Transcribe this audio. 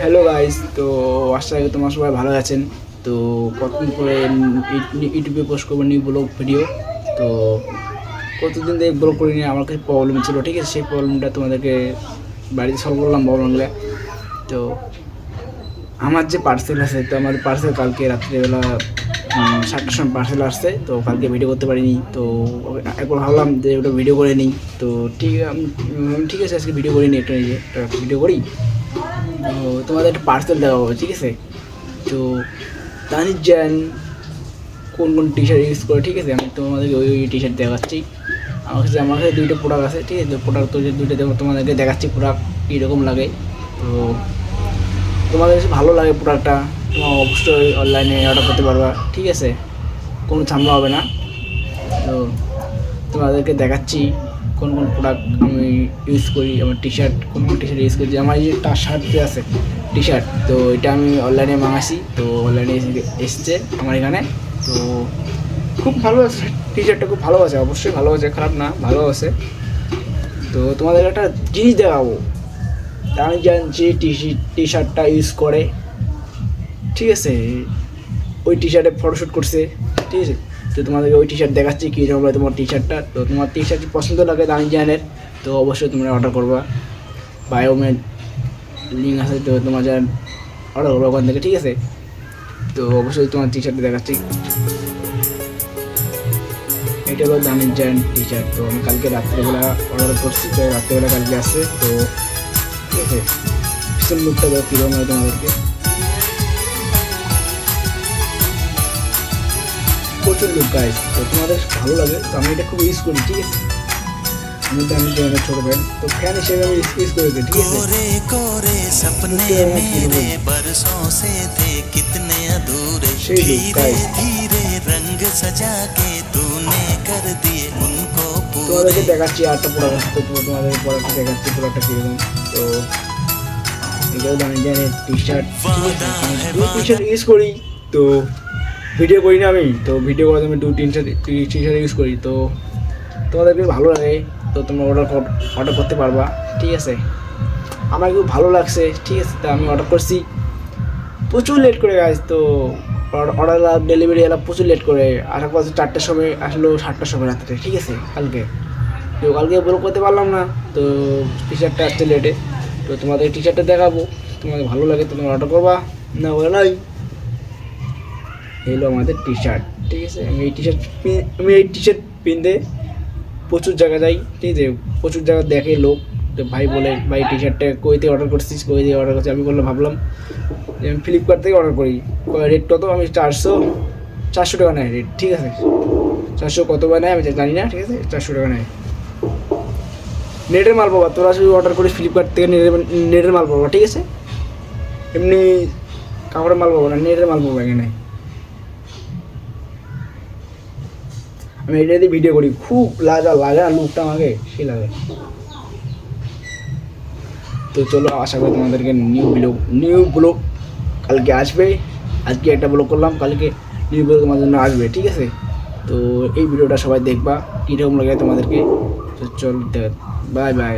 Hello guys, তো আশা করি তোমার সবাই ভালো আছেন। তো কতদিন পরে ইউটিউবে পোস্ট করবো নিউ ব্লগ ভিডিও। তো কতদিন থেকে ব্লগ করিনি, আমার কাছে প্রবলেম ছিল, ঠিক আছে। সেই প্রবলেমটা তোমাদেরকে বাড়িতে সলভ করলাম প্রবলেমগুলো। তো আমার যে পার্সেল আছে, তো আমার পার্সেল কালকে রাত্রিবেলা 7টার সময় পার্সেল আসছে। তো কালকে ভিডিও করতে পারিনি, তো একবার ভাবলাম যে ওটা ভিডিও করে নিই। তো ঠিক আছে, আজকে ভিডিও করিনি, একটা ভিডিও করি। তো তোমাদের একটা পার্সেল দেওয়া হবে, ঠিক আছে। তো তানির জ্যান কোন কোন টি শার্ট ইউজ করে, ঠিক আছে, আমি তোমাদেরকে ওই টি শার্ট দেখাচ্ছি। আমার কাছে দুইটা প্রোডাক্ট আছে, ঠিক আছে। প্রোডাক্ট তো যে দুইটা তোমাদেরকে দেখাচ্ছি প্রোডাক্ট কীরকম লাগে। তো তোমাদের কাছে ভালো লাগে প্রোডাক্টটা, তোমার অবশ্যই অনলাইনে অর্ডার করতে পারবা, ঠিক আছে, কোনো ঝামেলা হবে না। তো তোমাদেরকে দেখাচ্ছি কোন কোন প্রোডাক্ট আমি ইউজ করি। আমার টি শার্ট কোন কোন টি শার্ট ইউজ করছি, আমার এই যে শার্ট যে আছে টি শার্ট, তো এটা আমি অনলাইনে মাঙাছি। তো অনলাইনে এসছে আমার এখানে। তো খুব ভালো আছে, টি শার্টটা খুব ভালো আছে, অবশ্যই ভালো আছে, খারাপ না, ভালো আছে। তো তোমাদের একটা জিনিস দেখাবো। আমি জানছি টি শার্টটা ইউজ করে, ঠিক আছে, ওই টি শার্টে ফটোশ্যুট করছে, ঠিক আছে। তো তোমাদেরকে ওই টি শার্ট দেখাচ্ছি কীরকম লাগে তোমার টি শার্টটা। তো তোমার টি শার্ট পছন্দ লাগে দামি জানের, তো অবশ্যই তোমরা অর্ডার করবা। বায়োমেড লিঙ্ক আছে, তো তোমার যা অর্ডার করবো ওখান থেকে, ঠিক আছে। তো অবশ্যই তোমার টি শার্টটা দেখাচ্ছি। এটা হলো দামি জান টি শার্ট। তো আমি কালকে রাত্রেবেলা অর্ডার করছি, তো রাত্রেবেলা কালকে আসছে। তো ঠিক আছে, পিছন লুকটা দেখো কীরকম হয় তোমাদেরকে, প্রচুর লুক গাইস। তো তোমাদের ভালো লাগে, তো আমি এটা খুব ইউজ করি, ঠিক আছে। আমি তো ছোটো ফ্যান, তো ফ্যান হিসেবে আমি ইউজ করি, ঠিক আছে। সেই লুক গাইস, তোমাদেরকে দেখাচ্ছি আটটা প্রোডাক্ট। তো তোমাদের প্রোডাক্টটা দেখাচ্ছি প্রোডাক্টটা কীরকম। তো এটাও দামি জানের T shirt, T shirt use করি। তো ভিডিও করি না আমি, তো ভিডিও করার জন্য তিনটা টি শার্ট ইউজ করি। তো তোমাদেরকে ভালো লাগে, তো তোমরা অর্ডার করতে পারবা, ঠিক আছে। আমার খুব ভালো লাগছে, ঠিক আছে। তো আমি অর্ডার করছি, প্রচুর লেট করে গাইজ। তো অর্ডার ডেলিভারি এলা প্রচুর লেট করে, আসার পর 4টার সময় আসলো, 7টার সময় রাত্রে, ঠিক আছে, কালকে। তো কালকে বড় করতে পারলাম না, তো টি শার্টটা আসছে লেটে। তো তোমাদের টি শার্টটা দেখাবো, তোমাদের ভালো লাগে তো তোমরা অর্ডার করবা, না বলে নাই। এলো আমাদের টি শার্ট, ঠিক আছে। আমি এই টি শার্ট পিনতে প্রচুর জায়গা যাই, ঠিক আছে। প্রচুর জায়গা দেখে লোক, তো ভাই বলে ভাই টি শার্টটা কই থেকে অর্ডার করছিস, কই দিয়ে অর্ডার করছি। আমি ভাবলাম যে আমি ফ্লিপকার্ট থেকে অর্ডার করি। রেট কত, আমি 400 টাকা নেয় রেট, ঠিক আছে। 400 কত বা নেয় আমি জানি না, ঠিক আছে, 400 টাকা নেয়। নেটের মাল পাবা, তোরা শুধু অর্ডার করিস ফ্লিপকার্ট থেকে, নেটের মাল পাবা, ঠিক আছে। এমনি কাপড়ের মাল পাবো না, নেটের মাল পাবো এখানে। আমি এটা দিয়ে ভিডিও করি, খুব লাগে না লুকটা, আমাকে সে লাগে। তো চলো, আশা করি তোমাদেরকে নিউ ব্লগ কালকে আসবে। আজকে একটা ব্লগ করলাম, কালকে নিউ ব্লগ তোমার জন্য আসবে, ঠিক আছে। তো এই ভিডিওটা সবাই দেখবা, কীরকম লাগে তোমাদেরকে। তো চল, বাই বাই।